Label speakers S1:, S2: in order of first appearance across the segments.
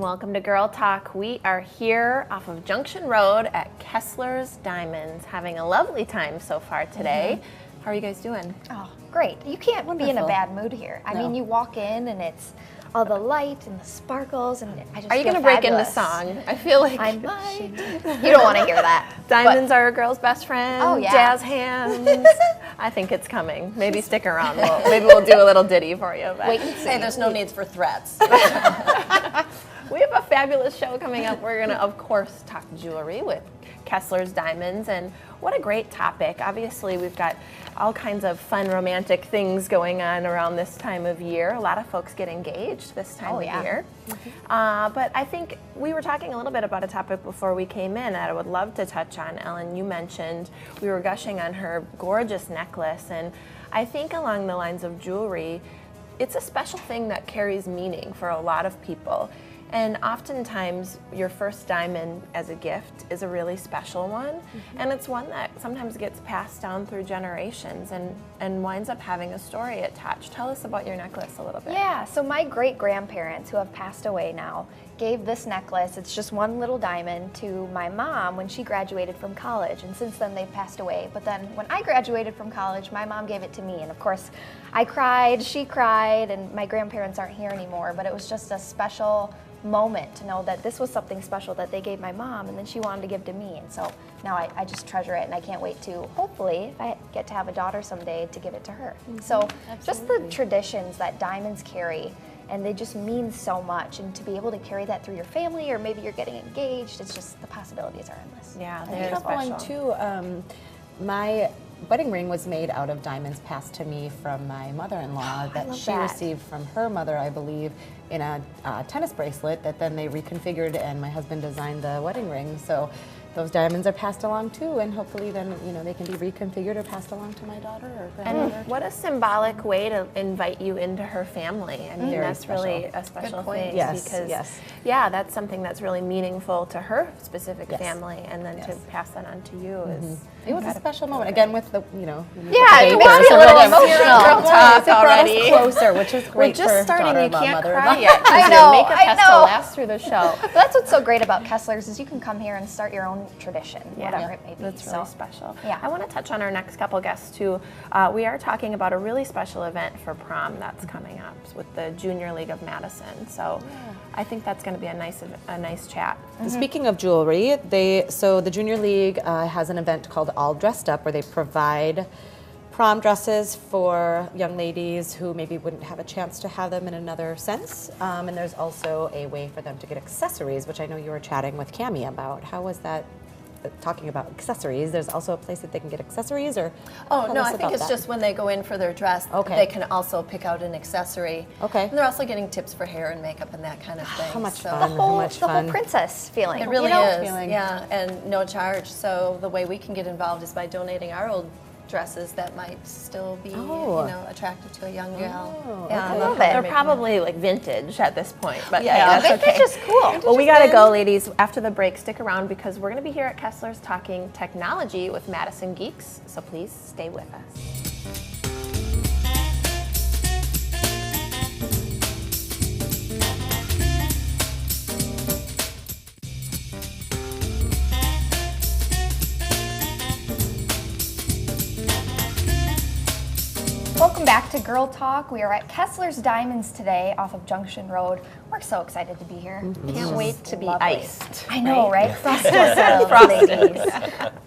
S1: welcome to Girl Talk. We are here off of Junction Road at Kessler's Diamonds, having a lovely time so far today. How are you guys doing?
S2: Oh, great. You can't be in a bad mood here. I mean, you walk in and it's all the light and the sparkles, and I just
S1: Are you going to break into song? I feel like
S2: I might. You don't want to hear that.
S1: Diamonds are a girl's best friend.
S2: Oh, yeah.
S1: Jazz hands. I think it's coming. Maybe stick around. Maybe we'll do a little ditty for you. But
S2: Wait and see.
S3: Hey, there's no needs for threats.
S1: we have a fabulous show coming up. We're going to, of course, talk jewelry with Kessler's Diamonds, and what a great topic. Obviously, we've got all kinds of fun, romantic things going on around this time of year. A lot of folks get engaged this time of year. But I think we were talking a little bit about a topic before we came in that I would love to touch on. Ellen, you mentioned we were gushing on her gorgeous necklace, and I think along the lines of jewelry, it's a special thing that carries meaning for a lot of people. And oftentimes, your first diamond as a gift is a really special one, and it's one that sometimes gets passed down through generations and winds up having a story attached. Tell us about your necklace a little bit.
S2: Yeah, so my great-grandparents, who have passed away now, gave this necklace, it's just one little diamond, to my mom when she graduated from college, and since then they've passed away. But then when I graduated from college, my mom gave it to me, and of course I cried, she cried, and my grandparents aren't here anymore, but it was just a special moment to know that this was something special that they gave my mom, and then she wanted to give to me, and so now I just treasure it, and I can't wait to, hopefully, if I get to have a daughter someday, to give it to her. So just the traditions that diamonds carry, and they just mean so much, and to be able to carry that through your family, or maybe you're getting engaged, it's just, the possibilities are endless.
S1: Yeah,
S4: I
S1: they're
S4: have one
S1: special.
S4: too. My wedding ring was made out of diamonds passed to me from my mother-in-law that
S2: love
S4: she
S2: that.
S4: received from her mother, I believe, in a tennis bracelet that then they reconfigured, and my husband designed the wedding ring. So those diamonds are passed along too, and hopefully then they can be reconfigured or passed along to my daughter or granddaughter.
S1: And what a symbolic way to invite you into her family. I mean,
S4: Very
S1: that's really a special
S3: point.
S1: thing.
S4: Yes,
S1: because,
S4: yes.
S1: yeah, that's something that's really meaningful to her specific
S4: Yes.
S1: family, and then to
S4: Yes.
S1: pass that on to you is.
S4: It was a special moment, again with the,
S2: Yeah,
S4: the
S2: it
S4: baby.
S2: makes me a
S4: So
S2: little
S4: we're
S2: emotional.
S1: Girl talk
S4: It brought
S1: already.
S4: us closer, which is
S1: We're
S4: great
S1: just
S4: for
S1: starting. You
S4: daughter-in-law,
S1: can't
S4: mother-in-law.
S1: cry yet. 'Cause
S2: I
S1: your
S2: know,
S1: makeup
S2: I
S1: has to
S2: know.
S1: last through the show.
S2: But that's what's so great about Kessler's is you can come here and start your own tradition, whatever it may be.
S1: That's really special.
S2: Yeah.
S1: I want to touch on our next couple guests too. We are talking about a really special event for prom that's coming up with the Junior League of Madison. So I think that's going to be a nice chat.
S4: Speaking of jewelry, the Junior League has an event called All Dressed Up, where they provide prom dresses for young ladies who maybe wouldn't have a chance to have them in another sense. And there's also a way for them to get accessories, which I know you were chatting with Cammie about. How was that? Talking about accessories, there's also a place that they can get accessories, or
S3: Oh,
S4: tell
S3: no,
S4: us
S3: I think
S4: about
S3: it's
S4: that.
S3: just when they go in for their dress,
S4: Okay.
S3: they can also pick out an accessory.
S4: Okay.
S3: And they're also getting tips for hair and makeup and that kind of thing.
S4: How much
S3: So
S4: fun. How much
S2: The whole
S4: fun.
S2: princess feeling.
S3: It really is,
S4: Feeling.
S3: yeah, and no charge. So the way we can get involved is by donating our old dresses that might still be,
S4: Oh.
S3: attractive to a young gal.
S4: Oh,
S3: Yeah,
S4: okay.
S3: I love
S2: Love
S3: how
S2: it.
S3: they're
S1: They're
S3: making
S1: probably like vintage at this point, but
S3: Yeah,
S1: hey,
S3: yeah.
S1: that's okay.
S2: Vintage is cool.
S1: Well, we gotta go, ladies. After the break, stick around because we're gonna be here at Kessler's talking technology with Madison Geeks. So please stay with us.
S2: Welcome back to Girl Talk. We are at Kessler's Diamonds today off of Junction Road. We're so excited to be here.
S1: Can't wait to be
S2: lovely.
S1: iced.
S2: I know, right? Frost yourselves, ladies.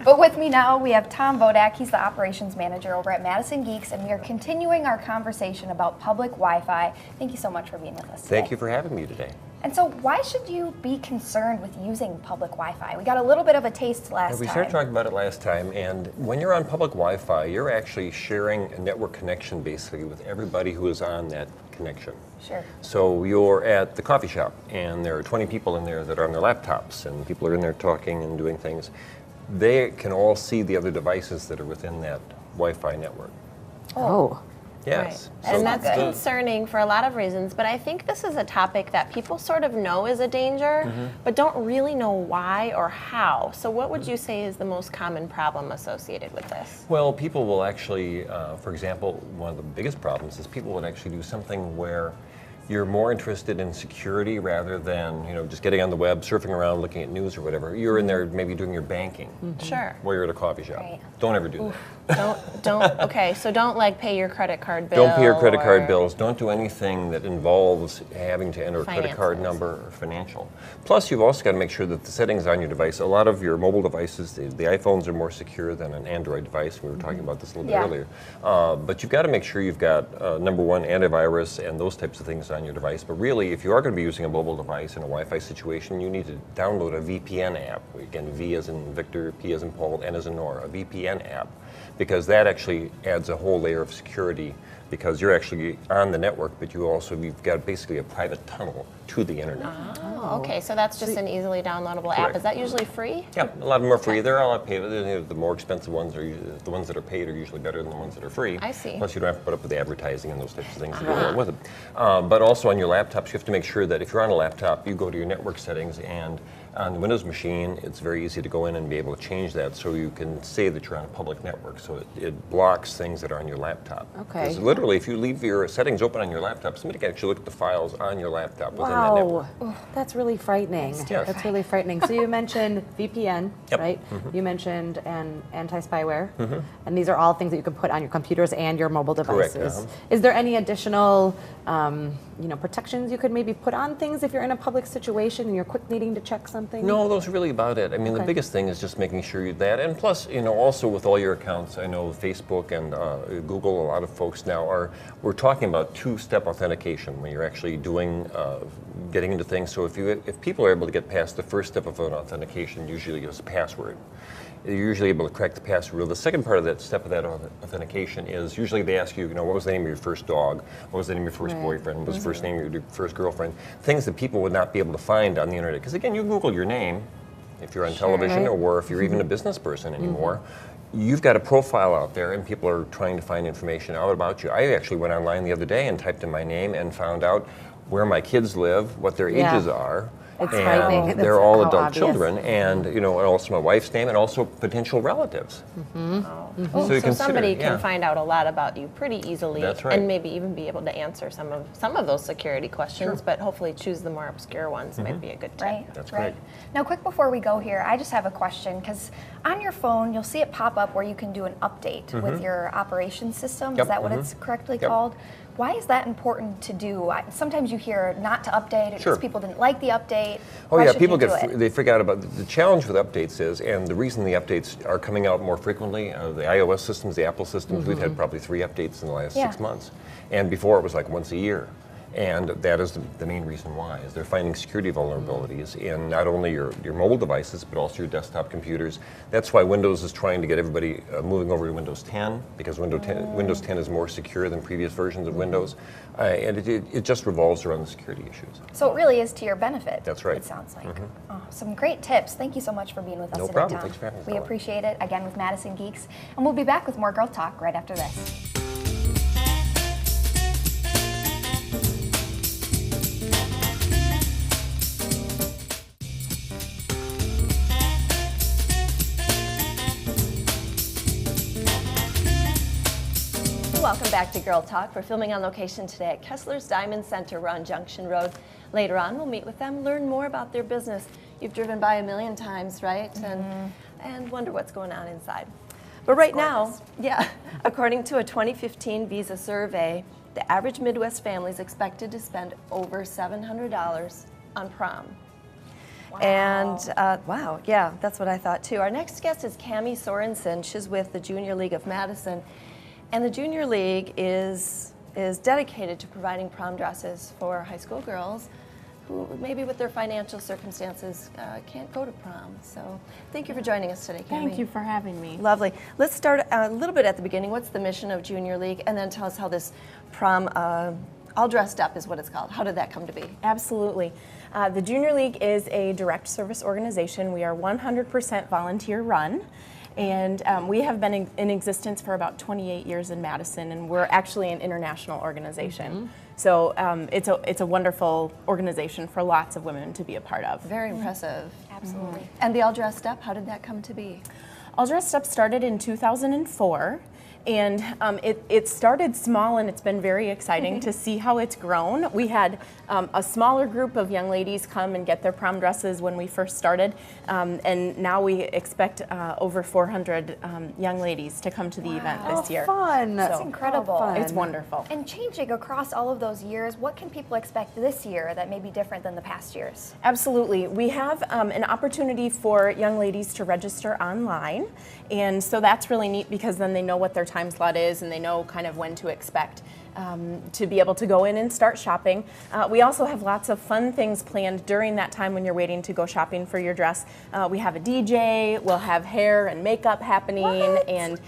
S2: But with me now, we have Tom Vodak. He's the operations manager over at Madison Geeks, and we are continuing our conversation about public Wi-Fi. Thank you so much for being with us today.
S5: Thank you for having me today.
S2: And so why should you be concerned with using public Wi-Fi? We got a little bit of a taste last
S5: We
S2: time.
S5: started talking about it last time, and when you're on public Wi-Fi, you're actually sharing a network connection basically with everybody who is on that connection.
S2: Sure.
S5: So you're at the coffee shop, and there are 20 people in there that are on their laptops, and people are in there talking and doing things. They can all see the other devices that are within that Wi-Fi network.
S4: Oh.
S5: Yes.
S1: Right. And that's
S3: good.
S1: concerning for a lot of reasons, but I think this is a topic that people sort of know is a danger, but don't really know why or how. So what would you say is the most common problem associated with this?
S5: Well, people will actually, for example, one of the biggest problems is people would actually do something where you're more interested in security rather than just getting on the web, surfing around, looking at news or whatever. You're in there maybe doing your banking
S1: Sure.
S5: while you're at a coffee shop.
S2: Right.
S5: Don't ever do that.
S1: Okay, so don't like pay your credit card bill.
S5: Don't pay your credit card
S1: or-
S5: bills. Don't do anything that involves having to enter a credit card
S1: Finances.
S5: number or financial. Plus, you've also got to make sure that the settings on your device, a lot of your mobile devices, the iPhones are more secure than an Android device. We were talking about this a little bit
S2: Yeah.
S5: earlier. But you've got to make sure you've got, number one, antivirus and those types of things on your device. But really, if you are going to be using a mobile device in a Wi-Fi situation, you need to download a VPN app. Again, V as in Victor, P as in Paul, N as in Nora, a VPN app. Because that actually adds a whole layer of security because you're actually on the network, but you've got basically a private tunnel to the internet.
S1: Oh, okay, so that's just an easily downloadable app.
S5: Correct.
S1: Is that usually free?
S5: Yeah, a lot of them are free. They're all paid. The more expensive ones the ones that are paid are usually better than the ones that are free.
S1: I see.
S5: Plus, you don't have to put up with the advertising and those types of things that go along with it. But also on your laptops, you have to make sure that if you're on a laptop, you go to your network settings, and on the Windows machine, it's very easy to go in and be able to change that so you can say that you're on a public network. So it blocks things that are on your laptop.
S4: Okay.
S5: Because literally, if you leave your settings open on your laptop, somebody can actually look at the files on your laptop within that network.
S4: Wow, that's really frightening.
S5: Yes.
S4: That's really frightening. So you mentioned VPN,
S5: Yep.
S4: right? You mentioned an anti-spyware, and these are all things that you can put on your computers and your mobile
S5: Correct,
S4: devices. Is there any additional, protections you could maybe put on things if you're in a public situation and you're quick needing to check something?
S5: No, those are really about it. I mean, the
S4: Okay.
S5: biggest thing is just making sure that, and plus, also with all your accounts, I know Facebook and Google, a lot of folks now we're talking about two-step authentication when you're actually doing, getting into things. So if people are able to get past the first step of an authentication, usually it's a password. You're usually able to crack the password. Well, the second part of that step of that authentication is usually they ask you, what was the name of your first dog? What was the name of your first boyfriend? What was the first name of your first girlfriend? Things that people would not be able to find on the internet. Because again, you Google your name if you're on television
S4: Right.
S5: or if you're even a business person anymore. You've got a profile out there and people are trying to find information out about you. I actually went online the other day and typed in my name and found out where my kids live, what their
S4: Yeah.
S5: ages are.
S4: It's
S5: and
S4: frightening. That's
S5: they're all
S4: how
S5: adult
S4: obvious.
S5: children, and and also my wife's name, and also potential relatives.
S1: Oh,
S5: So you
S1: so
S5: consider,
S1: somebody
S5: yeah.
S1: can find out a lot about you pretty easily,
S5: That's right.
S1: and maybe even be able to answer some of those security questions. But hopefully, choose the more obscure ones. Might be a good tip.
S2: Right.
S5: That's
S2: right.
S5: right.
S2: Now, quick before we go here, I just have a question because on your phone you'll see it pop up where you can do an update with your operations system.
S5: Yep,
S2: Is that what it's correctly
S5: Yep.
S2: called? Why is that important to do? Sometimes you hear not to update it
S5: Sure.
S2: because people didn't like the update.
S5: Oh
S2: Why
S5: yeah,
S2: should
S5: people
S2: you do it?
S5: they forget about the challenge with updates is, and the reason the updates are coming out more frequently. The iOS systems, the Apple systems, we've had probably 3 updates in the last
S2: Yeah.
S5: 6 months, and before it was like once a year. And that is the main reason why, is they're finding security vulnerabilities in not only your mobile devices, but also your desktop computers. That's why Windows is trying to get everybody moving over to Windows 10, because Windows 10 is more secure than previous versions of Windows. And it just revolves around the security issues.
S2: So it really is to your benefit.
S5: That's right.
S2: It sounds like. Oh, some great tips. Thank you so much for being with us
S5: No
S2: today,
S5: problem.
S2: Tom.
S5: Thanks for having me,
S2: We
S5: Paula.
S2: appreciate it. Again with Madison Geeks, and we'll be back with more Girl Talk right after this.
S3: Welcome back to Girl Talk. We're filming on location today at Kessler's Diamond Center. We're on Junction Road. Later on, we'll meet with them, learn more about their business. You've driven by a million times, right? And wonder what's going on inside. But right now, according to a 2015 Visa survey, the average Midwest family is expected to spend over $700 on prom.
S2: Wow.
S3: And wow, yeah, that's what I thought too. Our next guest is Cami Sorensen. She's with the Junior League of Madison. And the Junior League is dedicated to providing prom dresses for high school girls who maybe with their financial circumstances can't go to prom. So thank you for joining us today, Cami.
S1: Thank you for having me.
S3: Lovely. Let's start a little bit at the beginning. What's the mission of Junior League? And then tell us how this prom, All Dressed Up is what it's called. How did that come to be?
S6: Absolutely. The Junior League is a direct service organization. We are 100% volunteer run. And we have been in existence for about 28 years in Madison, and we're actually an international organization. So it's a wonderful organization for lots of women to be a part of.
S3: Very impressive.
S2: Absolutely.
S3: And the All Dressed Up, how did that come to be?
S6: All Dressed Up started in 2004, And it started small, and it's been very exciting to see how it's grown. We had a smaller group of young ladies come and get their prom dresses when we first started, and now we expect over 400 young ladies to come to the event this year.
S4: Fun.
S2: That's
S6: So,
S2: incredible.
S4: fun.
S6: It's wonderful.
S2: And changing across all of those years, what can people expect this year that may be different than the past years?
S6: Absolutely. We have an opportunity for young ladies to register online, and so that's really neat because then they know what their time slot is and they know kind of when to expect to be able to go in and start shopping. We also have lots of fun things planned during that time when you're waiting to go shopping for your dress. We have a DJ, we'll have hair and makeup happening, and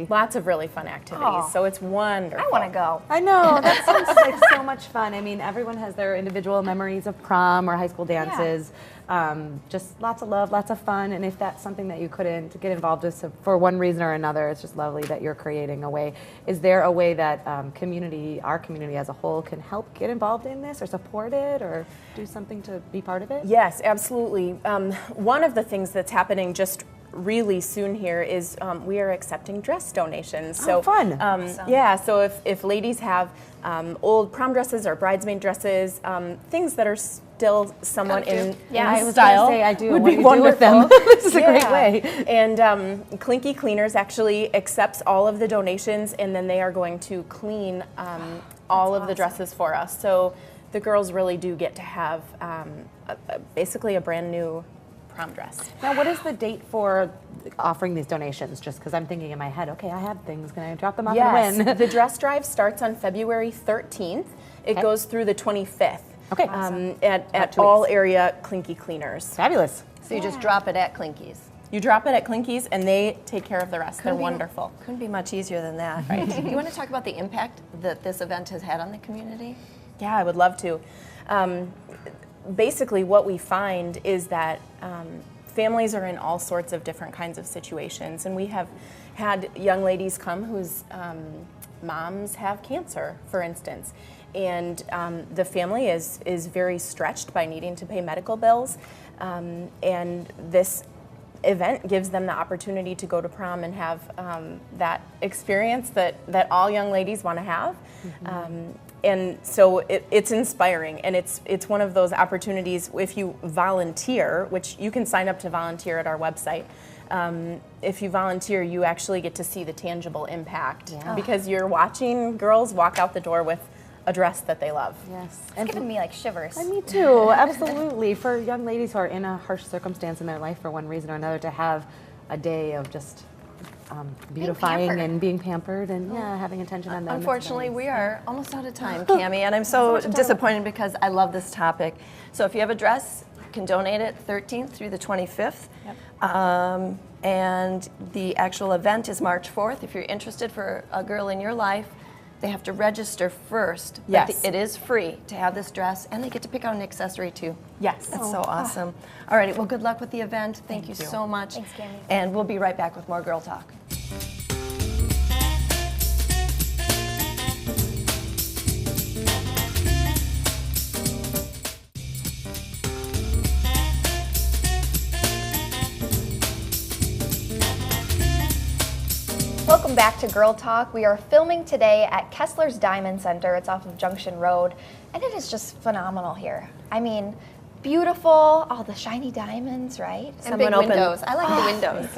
S6: lots of really fun activities.
S2: Oh.
S6: So it's wonderful.
S2: I want to go.
S4: I know, that sounds like so much fun. I mean, everyone has their individual memories of prom or high school dances. Just lots of love, lots of fun, and if that's something that you couldn't get involved with for one reason or another, it's just lovely that you're creating a way. Is there a way that our community as a whole can help get involved in this or support it or do something to be part of it?
S6: Yes, absolutely. One of the things that's happening just really soon here is we are accepting dress donations. So
S4: fun.
S6: Yeah, so if ladies have old prom dresses or bridesmaid dresses, things that are still somewhat in
S2: Yeah,
S4: I was
S6: style,
S4: gonna say, I do.
S6: would
S4: What
S6: be
S4: do you do with them?
S6: wonderful.
S4: This is a great
S6: Yeah.
S4: way.
S6: And Clinky Cleaners actually accepts all of the donations, and then they are going to clean all of the dresses for us. So the girls really do get to have basically a brand new prom dress.
S4: Now, what is the date for offering these donations? Just because I'm thinking in my head, okay, I have things. Can I drop them off
S6: Yes,
S4: and when?
S6: the dress drive starts on February 13th. It
S4: Okay.
S6: goes through the 25th.
S4: Okay.
S6: At
S4: 2
S6: all
S4: weeks.
S6: area Clinky Cleaners.
S4: Fabulous.
S3: So you just drop it at Clinky's.
S6: You drop it at Clinky's, and they take care of the rest. They're wonderful.
S3: Couldn't be much easier than that. Right. Do you want to talk about the impact that this event has had on the community?
S6: Yeah, I would love to. Basically, what we find is that families are in all sorts of different kinds of situations, and we have had young ladies come whose moms have cancer, for instance, and the family is very stretched by needing to pay medical bills, and this event gives them the opportunity to go to prom and have that experience that all young ladies want to have. And so it's inspiring, and it's one of those opportunities. If you volunteer, which you can sign up to volunteer at our website, if you volunteer, you actually get to see the tangible impact because you're watching girls walk out the door with a dress that they love.
S4: Yes.
S2: It's giving me like shivers.
S4: Me too, absolutely. For young ladies who are in a harsh circumstance in their life for one reason or another, to have a day of just beautifying
S2: pampered.
S4: and being pampered and having attention on them.
S3: Unfortunately, we are almost out of time, Cammie, and I'm so disappointed because I love this topic. So if you have a dress, you can donate it 13th through the 25th. And the actual event is March 4th. If you're interested for a girl in your life, they have to register first. But
S6: Yes.
S3: it is free to have this dress, and they get to pick out an accessory too.
S6: Yes.
S3: That's so awesome. All righty, well, good luck with the event. Thank you so much.
S2: Thanks, Cammie.
S3: And we'll be right back with more Girl Talk.
S2: Welcome back to Girl Talk. We are filming today at Kessler's Diamond Center. It's off of Junction Road, and it is just phenomenal here. I mean, beautiful, all the shiny diamonds, right?
S3: And big windows. I like the windows.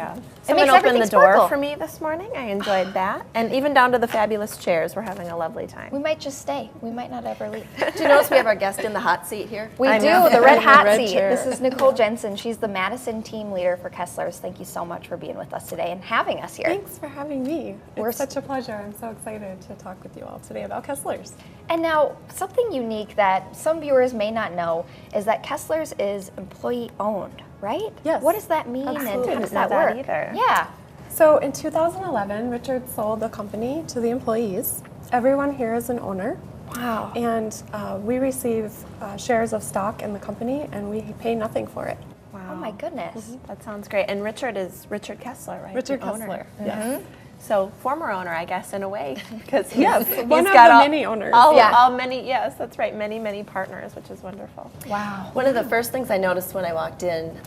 S1: Someone
S2: makes
S1: opened the
S2: everything
S1: door
S2: sparkle.
S1: for me this morning. I enjoyed that. And even down to the fabulous chairs. We're having a lovely time.
S2: We might just stay. We might not ever leave.
S3: Do you notice we have our guest in the hot seat here?
S2: We
S1: I
S2: do,
S1: know.
S2: the red
S1: In the
S2: hot
S1: red
S2: seat.
S1: chair.
S2: This is Nicole Jensen. She's the Madison team leader for Kessler's. Thank you so much for being with us today and having us here.
S7: Thanks for having me.
S2: We're
S7: It's such a pleasure. I'm so excited to talk with you all today about Kessler's.
S2: And now, something unique that some viewers may not know is that Kessler's is employee owned, right?
S7: Yes.
S2: What does that mean and
S1: Absolutely.
S2: how does
S1: Didn't know
S2: that
S1: that
S2: work?
S1: either.
S2: Yeah.
S7: So in 2011, Richard sold the company to the employees. Everyone here is an owner.
S2: Wow.
S7: And we receive shares of stock in the company, and we pay nothing for it.
S2: Oh my goodness.
S1: That sounds great. And Richard is Richard Kessler, right?
S7: Richard
S1: The owner.
S7: Kessler. Yes.
S1: So former owner, I guess, in a way, because
S7: Yes,
S1: he's
S7: one of
S1: got
S7: the
S1: all,
S7: many owners.
S1: all many. Yes, that's right. Many partners, which is wonderful.
S2: Wow.
S3: One of the first things I noticed when I walked in,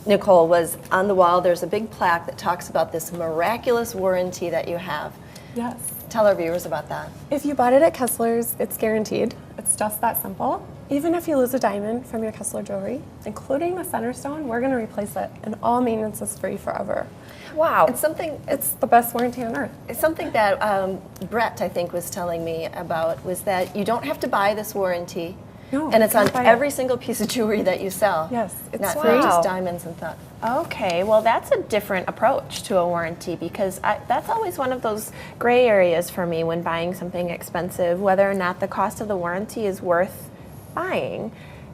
S3: Nicole, was on the wall. There's a big plaque that talks about this miraculous warranty that you have.
S7: Yes.
S3: Tell our viewers about that.
S7: If you bought it at Kessler's, it's guaranteed. It's just that simple. Even if you lose a diamond from your Kessler jewelry, including the center stone, we're going to replace it, and all maintenance is free forever.
S2: Wow.
S7: It's the best warranty on earth.
S3: It's something that Brett, I think, was telling me about, was that you don't have to buy this warranty.
S7: No,
S3: and it's
S7: you
S3: on
S7: can't buy it.
S3: every single piece of jewelry that you sell.
S7: Yes, it's
S3: not
S7: free.
S3: just
S2: Wow.
S3: diamonds and stuff.
S1: Okay, well, that's a different approach to a warranty because that's always one of those gray areas for me when buying something expensive, whether or not the cost of the warranty is worth buying.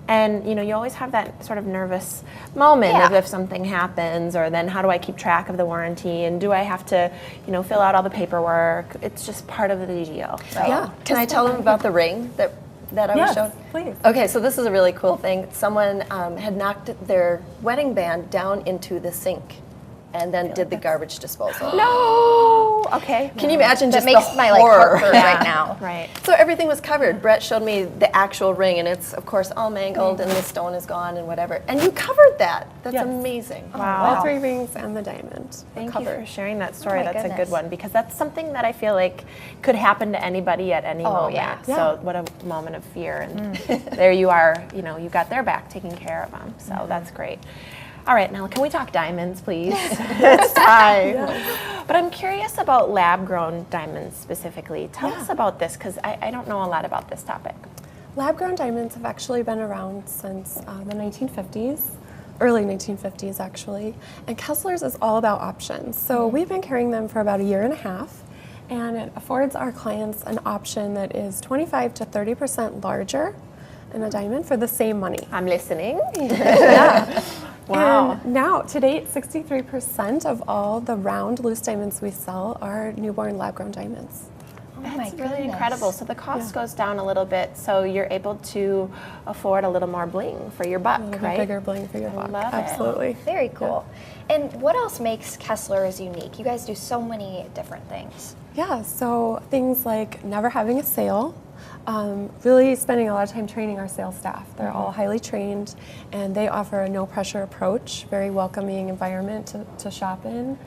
S1: And you always have that sort of nervous moment of
S2: Yeah.
S1: if something happens, or then how do I keep track of the warranty, and do I have to, fill out all the paperwork? It's just part of the deal. So.
S7: Yeah.
S3: Can I tell them about the ring that I was
S7: Yes,
S3: showed?
S7: please.
S3: Okay, so this is a really cool thing. Someone had knocked their wedding band down into the sink and then did the garbage disposal.
S1: No. Okay.
S3: Can you imagine
S2: That
S3: just
S2: makes
S3: the
S2: my
S3: horror?
S2: heart hurt right now.
S1: Right.
S3: So everything was covered. Brett showed me the actual ring, and it's of course all mangled, and the stone is gone, and whatever. And you covered that. That's
S7: Yes.
S3: amazing.
S7: All 3 rings and the diamond.
S1: Thank
S3: covered.
S1: you for sharing that story.
S2: my
S1: That's a
S2: goodness.
S1: good one because that's something that I feel like could happen to anybody at any moment.
S2: yeah.
S1: So what a moment of fear, and there you are. You got their back, taking care of them. So that's great. All right, now can we talk diamonds, please? It's time. But I'm curious about lab-grown diamonds specifically. Tell us about this because I don't know a lot about this topic.
S7: Lab-grown diamonds have actually been around since the 1950s, early 1950s actually, and Kessler's is all about options. So we've been carrying them for about a year and a half, and it affords our clients an option that is 25 to 30% larger in a diamond for the same money.
S1: I'm listening.
S7: Wow. And now, to date, 63% of all the round loose diamonds we sell are newborn lab-grown diamonds.
S2: Oh my
S1: That's really
S2: goodness.
S1: incredible. So the cost goes down a little bit, so you're able to afford a little more bling for your buck,
S7: A little bit
S1: right?
S7: bigger bling for your buck.
S1: love it.
S7: Absolutely.
S2: Very cool. And what else makes Kessler's unique? You guys do so many different things.
S7: Yeah, so things like never having a sale, really spending a lot of time training our sales staff. They're all highly trained, and they offer a no-pressure approach, very welcoming environment to shop in,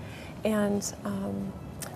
S7: and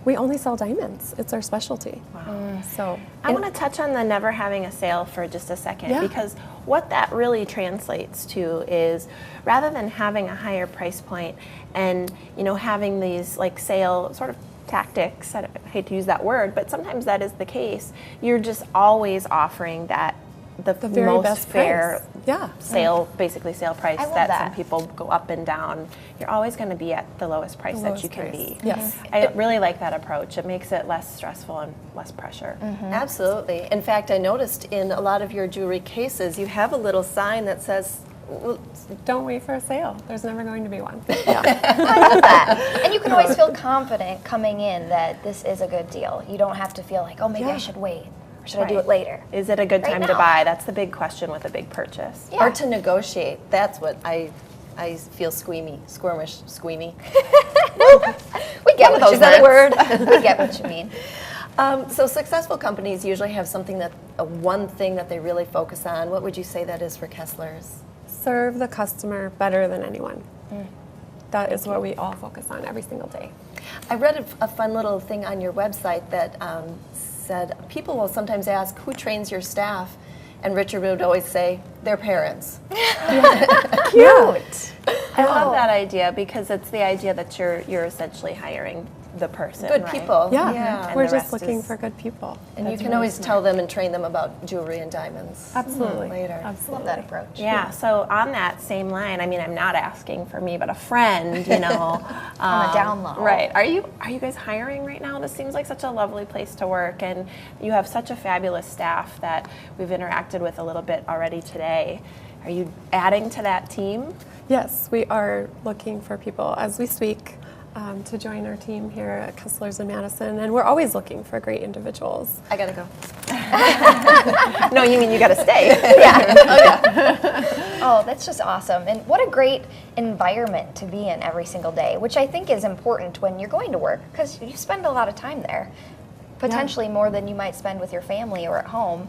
S7: we only sell diamonds. It's our specialty. Wow. So
S1: I want to touch on the never having a sale for just a second
S7: Yeah.
S1: because what that really translates to is rather than having a higher price point and having these like sale sort of tactics, I hate to use that word, but sometimes that is the case, you're just always offering that the
S7: very
S1: most
S7: best
S1: fair
S7: price. Yeah.
S1: sale, basically sale price
S2: I love
S1: that
S2: that.
S1: some people go up and down. You're always going to be at the lowest price that you
S7: lowest
S1: can
S7: price.
S1: be.
S7: Yes.
S1: I really like that approach. It makes it less stressful and less pressure.
S3: Absolutely. In fact, I noticed in a lot of your jewelry cases, you have a little sign that says, well,
S7: Don't wait for a sale. There's never going to be one.
S2: I love that. And you can always feel confident coming in that this is a good deal. You don't have to feel like, oh, maybe I should wait. Or should I do
S1: Right.
S2: it later?
S1: Is it a good
S2: Right
S1: time
S2: now.
S1: to buy? That's the big question with a big purchase.
S2: Yeah.
S3: or to negotiate. That's what I feel squeamy.
S2: We get what
S3: those
S2: you mean.
S3: words.
S2: We get what you mean.
S3: So successful companies usually have something one thing that they really focus on. What would you say that is for Kessler's?
S7: Serve the customer better than anyone. That is what we all focus on every single day.
S3: I read a fun little thing on your website that said people will sometimes ask, who trains your staff? And Richard would always say, their parents.
S1: Cute. I love that idea because it's the idea that you're essentially hiring the person.
S3: Good
S1: right?
S3: people.
S7: Yeah,
S1: And
S7: we're
S1: the
S7: just
S1: rest
S7: looking
S1: is-
S7: for good people.
S3: And you can always tell them and train them about jewelry and diamonds.
S7: Absolutely.
S3: Later.
S7: Absolutely.
S2: Love that approach.
S1: Yeah, so on that same line, I mean, I'm not asking for me, but a friend,
S2: On a down low.
S1: Right. Are you guys hiring right now? This seems like such a lovely place to work, and you have such a fabulous staff that we've interacted with a little bit already today. Are you adding to that team?
S7: Yes, we are looking for people as we speak to join our team here at Kessler's in Madison, and we're always looking for great individuals.
S3: I gotta go.
S1: No, you mean you got to stay.
S2: Oh, that's just awesome. And what a great environment to be in every single day, which I think is important when you're going to work because you spend a lot of time there, potentially more than you might spend with your family or at home.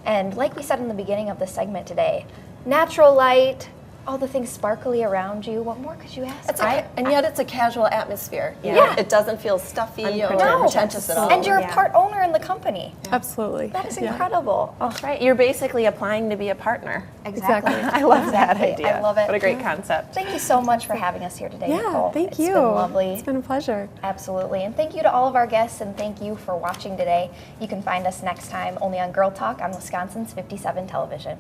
S2: And like we said in the beginning of the segment today, natural light, all the things sparkly around you. What more could you ask?
S3: And yet it's a casual atmosphere.
S2: Yeah.
S3: It doesn't feel stuffy or
S1: No.
S3: pretentious at all.
S2: And you're
S1: Yeah.
S2: a part owner in the company.
S7: Absolutely.
S2: That is
S7: Yeah.
S2: incredible. Oh,
S1: That's right. You're basically applying to be a partner.
S2: exactly.
S1: I love that
S2: Exactly.
S1: idea.
S2: I love it.
S1: What a great concept.
S2: Thank you so much for having us here today,
S7: Yeah,
S2: Nicole.
S7: thank you.
S2: It's been lovely.
S7: It's been a pleasure.
S2: Absolutely. And thank you to all of our guests, and thank you for watching today. You can find us next time only on Girl Talk on Wisconsin's 57 Television.